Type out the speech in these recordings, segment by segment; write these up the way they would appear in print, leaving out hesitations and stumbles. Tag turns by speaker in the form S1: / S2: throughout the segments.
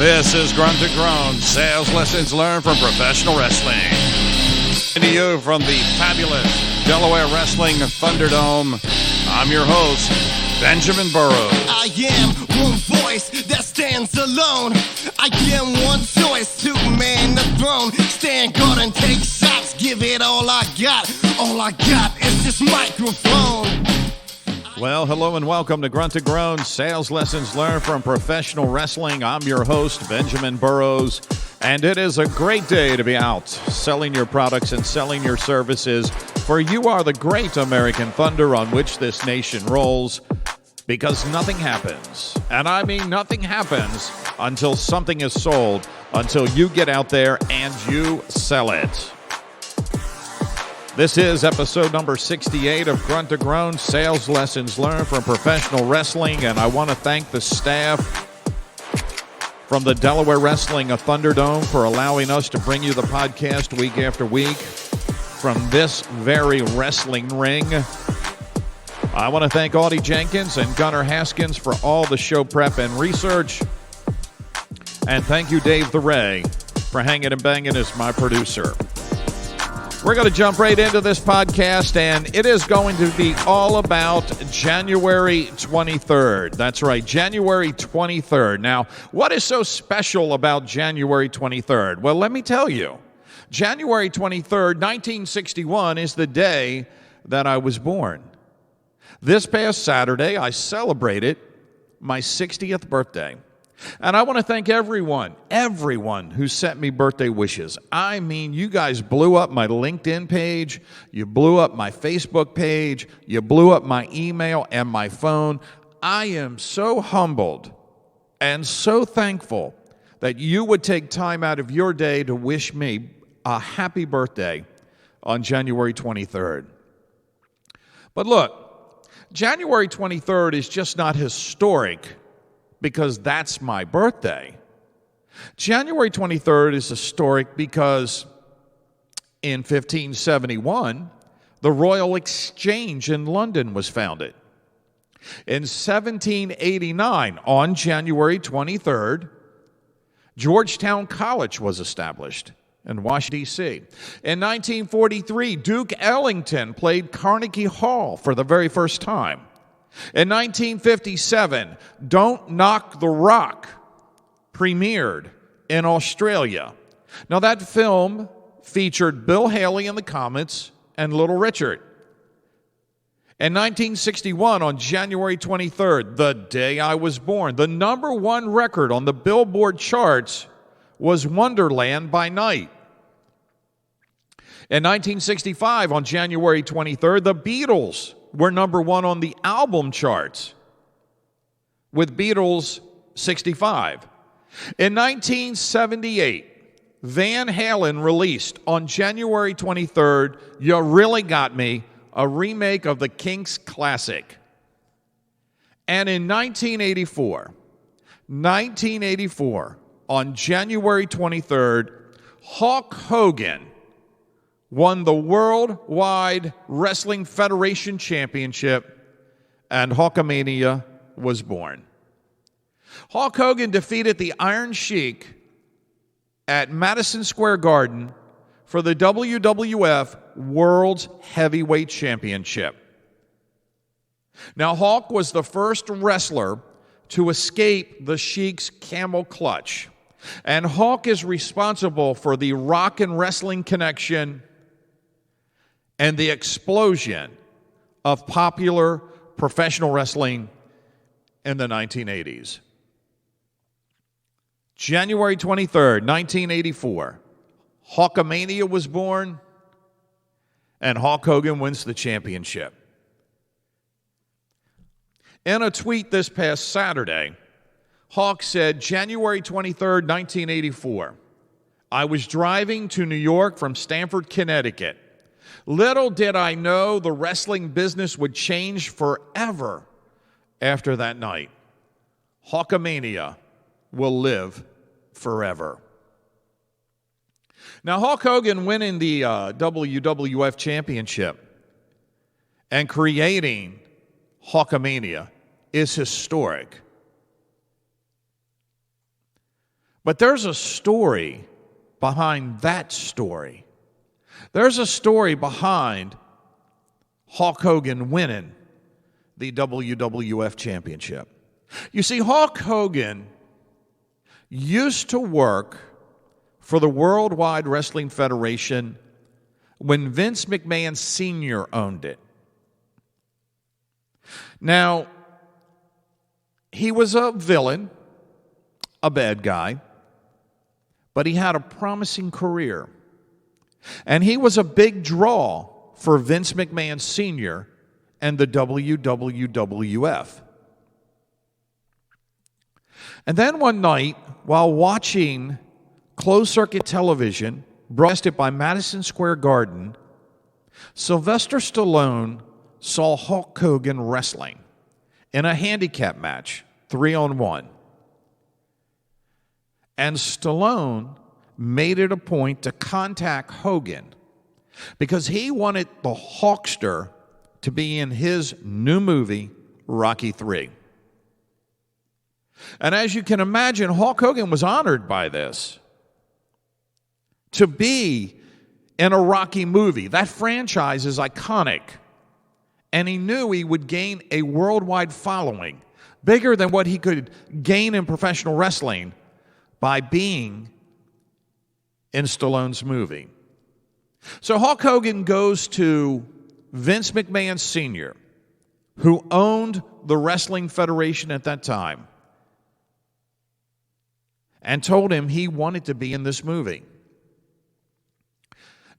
S1: This is Grunt to Groan, sales lessons learned from professional wrestling. To you from the fabulous Delaware Wrestling Thunderdome, I'm your host, Benjamin Burrows.
S2: I am one voice that stands alone. I am one choice to man the throne. Stand guard and take shots, give it all I got. All I got is this microphone.
S1: Well, hello and welcome to Grunt to Groan, sales lessons learned from professional wrestling. I'm your host, Benjamin Burrows, and it is a great day to be out selling your products and selling your services, for you are the great American thunder on which this nation rolls, because nothing happens, and I mean nothing happens until something is sold, until you get out there and you sell it. This is episode number 68 of Grunt to Groan, sales lessons learned from professional wrestling, and I want to thank the staff from the Delaware Wrestling Thunderdome for allowing us to bring you the podcast week after week from this very wrestling ring. I want to thank Audie Jenkins and Gunnar Haskins for all the show prep and research, and thank you, Dave the Ray, for hanging and banging as my producer. We're going to jump right into this podcast, and it is going to be all about January 23rd. That's right, January 23rd. Now, what is so special about January 23rd? Well, let me tell you. January 23rd, 1961 is the day that I was born. This past Saturday, I celebrated my 60th birthday. And I want to thank everyone who sent me birthday wishes. I mean, you guys blew up my LinkedIn page, you blew up my Facebook page, you blew up my email and my phone. I am so humbled and so thankful that you would take time out of your day to wish me a happy birthday on January 23rd. But look, January 23rd is just not historic because that's my birthday. January 23rd is historic because in 1571, the Royal Exchange in London was founded. In 1789, on January 23rd, Georgetown College was established in Washington, D.C. In 1943, Duke Ellington played Carnegie Hall for the very first time. In 1957, Don't Knock the Rock premiered in Australia. Now, that film featured Bill Haley and the Comets and Little Richard. In 1961, on January 23rd, the day I was born, the number one record on the Billboard charts was Wonderland by Night. In 1965, on January 23rd, the Beatles were number one on the album charts with Beatles 65. In 1978, Van Halen released on January 23rd, You Really Got Me, a remake of the Kinks classic. And in 1984, on January 23rd, Hulk Hogan won the Worldwide Wrestling Federation Championship, and Hulkamania was born. Hulk Hogan defeated the Iron Sheik at Madison Square Garden for the WWF World's Heavyweight Championship. Now, Hulk was the first wrestler to escape the Sheik's camel clutch, and Hulk is responsible for the Rock and Wrestling connection and the explosion of popular professional wrestling in the 1980s. January 23rd, 1984, Hulkamania was born, and Hulk Hogan wins the championship. In a tweet this past Saturday, Hulk said, January 23rd, 1984, I was driving to New York from Stamford, Connecticut. Little did I know the wrestling business would change forever after that night. Hulkamania will live forever. Now, Hulk Hogan winning the WWF Championship and creating Hulkamania is historic. But there's a story behind that story. There's a story behind Hulk Hogan winning the WWF Championship. You see, Hulk Hogan used to work for the Worldwide Wrestling Federation when Vince McMahon Sr. owned it. Now, he was a villain, a bad guy, but he had a promising career. And he was a big draw for Vince McMahon Sr. and the WWF. And then one night, while watching closed-circuit television broadcasted by Madison Square Garden, Sylvester Stallone saw Hulk Hogan wrestling in a handicap match, 3-on-1. And Stallone made it a point to contact Hogan because he wanted the Hulkster to be in his new movie, Rocky III. And as you can imagine, Hulk Hogan was honored by this. To be in a Rocky movie, that franchise is iconic. And he knew he would gain a worldwide following, bigger than what he could gain in professional wrestling by being in Stallone's movie. So Hulk Hogan goes to Vince McMahon Sr., who owned the Wrestling Federation at that time, and told him he wanted to be in this movie.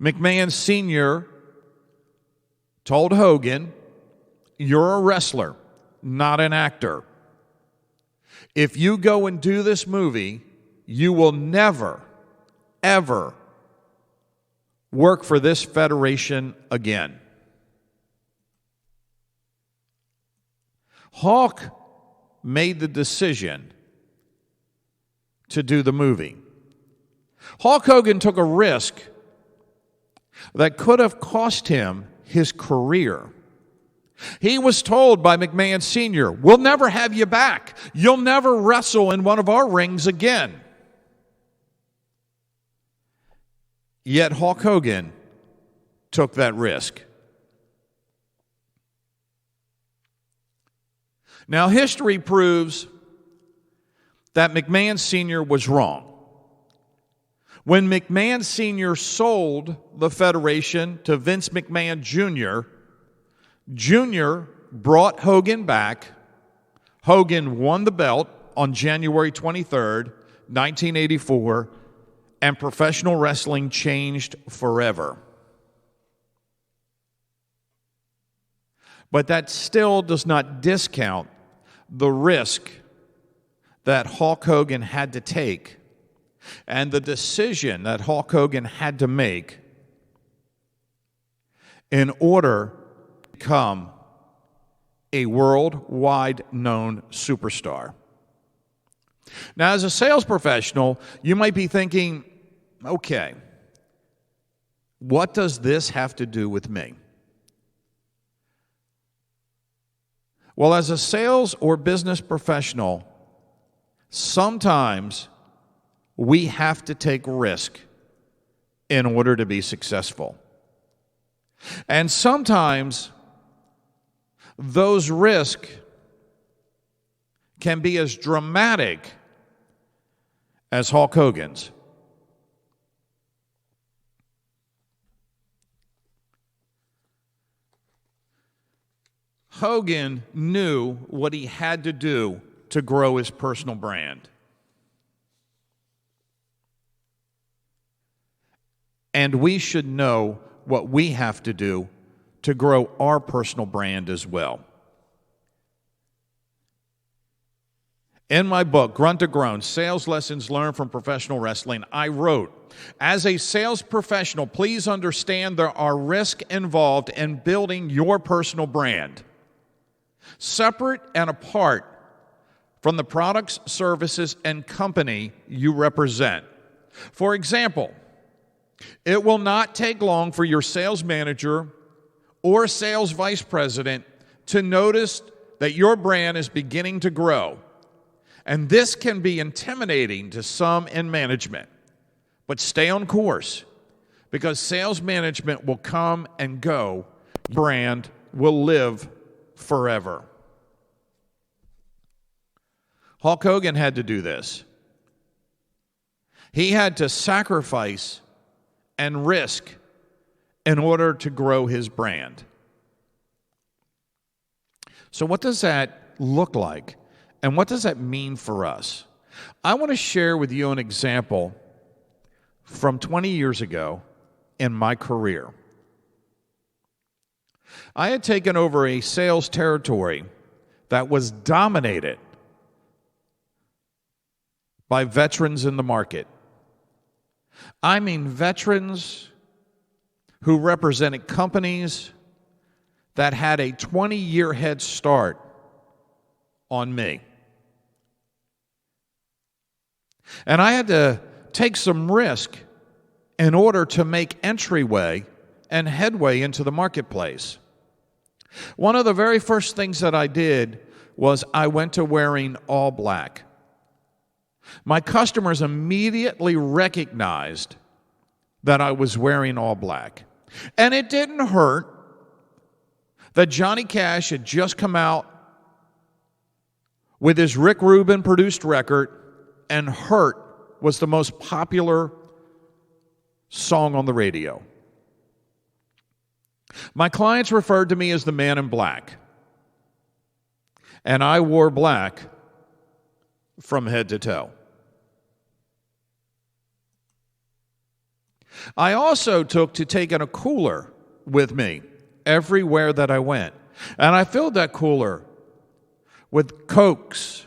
S1: McMahon Sr. told Hogan, "You're a wrestler, not an actor. If you go and do this movie, you will never, ever work for this federation again." Hulk made the decision to do the movie. Hulk Hogan took a risk that could have cost him his career. He was told by McMahon Sr., "We'll never have you back. You'll never wrestle in one of our rings again." Yet Hulk Hogan took that risk. Now, history proves that McMahon Sr. was wrong. When McMahon Sr. sold the Federation to Vince McMahon Jr., Jr. brought Hogan back. Hogan won the belt on January 23rd, 1984, and professional wrestling changed forever. But that still does not discount the risk that Hulk Hogan had to take and the decision that Hulk Hogan had to make in order to become a worldwide known superstar. Now, as a sales professional, you might be thinking, okay, what does this have to do with me? Well, as a sales or business professional, sometimes we have to take risk in order to be successful. And sometimes those risks can be as dramatic as Hulk Hogan's. Hogan knew what he had to do to grow his personal brand. And we should know what we have to do to grow our personal brand as well. In my book, Grunt to Groan, Sales Lessons Learned from Professional Wrestling, I wrote, as a sales professional, please understand there are risks involved in building your personal brand, separate and apart from the products, services, and company you represent. For example, it will not take long for your sales manager or sales vice president to notice that your brand is beginning to grow And this can be intimidating to some in management. But stay on course, because sales management will come and go. Your brand will live forever. Hulk Hogan had to do this. He had to sacrifice and risk in order to grow his brand. So what does that look like? And what does that mean for us? I want to share with you an example from 20 years ago in my career. I had taken over a sales territory that was dominated by veterans in the market. I mean veterans who represented companies that had a 20-year head start on me. And I had to take some risk in order to make entryway and headway into the marketplace. One of the very first things that I did was I went to wearing all black. My customers immediately recognized that I was wearing all black. And it didn't hurt that Johnny Cash had just come out with his Rick Rubin produced record, and Hurt was the most popular song on the radio. My clients referred to me as the man in black, and I wore black from head to toe. I also took to taking a cooler with me everywhere that I went, and I filled that cooler with Cokes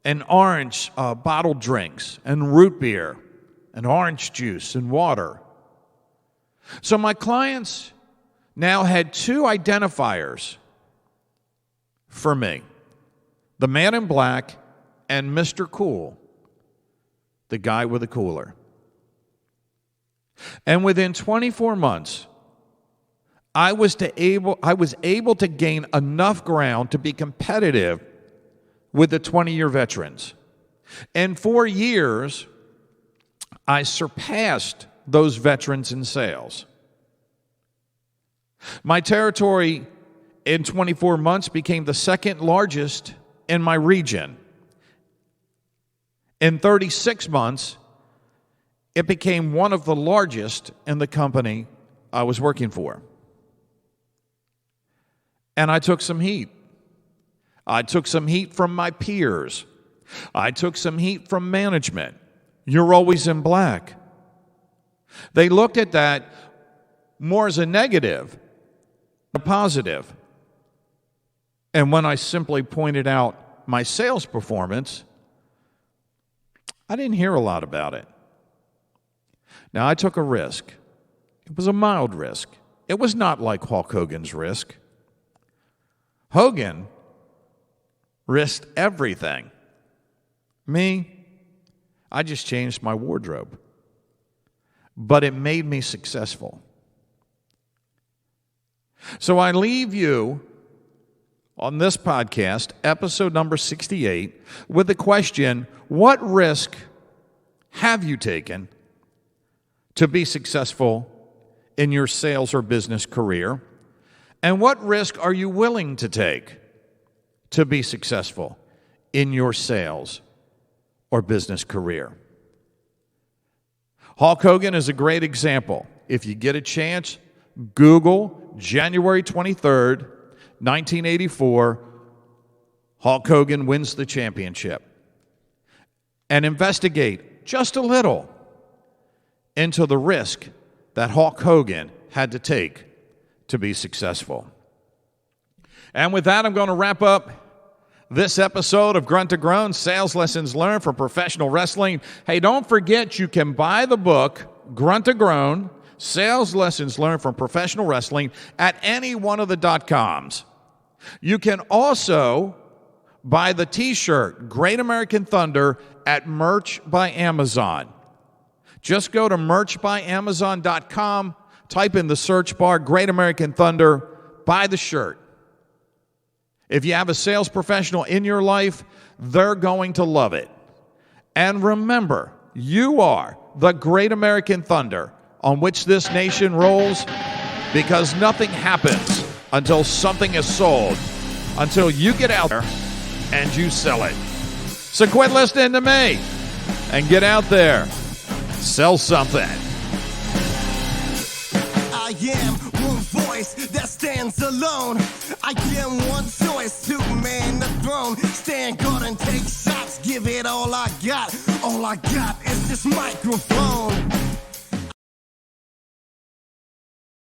S1: and orange bottled drinks and root beer and orange juice and water. So my clients now had two identifiers for me: the man in black and Mr. Cool, the guy with the cooler. And within 24 months, I was able to gain enough ground to be competitive with the 20-year veterans. In 4 years, I surpassed those veterans in sales. My territory in 24 months became the second largest in my region. In 36 months, it became one of the largest in the company I was working for. And I took some heat. I took some heat from my peers. I took some heat from management. You're always in black. They looked at that more as a negative, a positive. And when I simply pointed out my sales performance, I didn't hear a lot about it. Now, I took a risk. It was a mild risk. It was not like Hulk Hogan's risk. Hogan risked everything. Me, I just changed my wardrobe. But it made me successful. So I leave you on this podcast, episode number 68, with the question: what risk have you taken to be successful in your sales or business career? And what risk are you willing to take to be successful in your sales or business career? Hulk Hogan is a great example. If you get a chance, Google January 23rd, 1984, Hulk Hogan wins the championship. And investigate just a little into the risk that Hulk Hogan had to take to be successful. And with that, I'm going to wrap up this episode of Grunt to Groan, Sales Lessons Learned from Professional Wrestling. Hey, don't forget you can buy the book, Grunt to Groan, Sales Lessons Learned from Professional Wrestling, at any one of the .coms. You can also buy the t-shirt, Great American Thunder, at Merch by Amazon. Just go to merchbyamazon.com, type in the search bar, Great American Thunder, buy the shirt. If you have a sales professional in your life, they're going to love it. And remember, you are the great American thunder on which this nation rolls, because nothing happens until something is sold, until you get out there and you sell it. So quit listening to me and get out there. Sell something.
S2: I am one voice that stands alone. I am one choice to man the throne. Stand guard and take shots. Give it all I got. All I got is this microphone.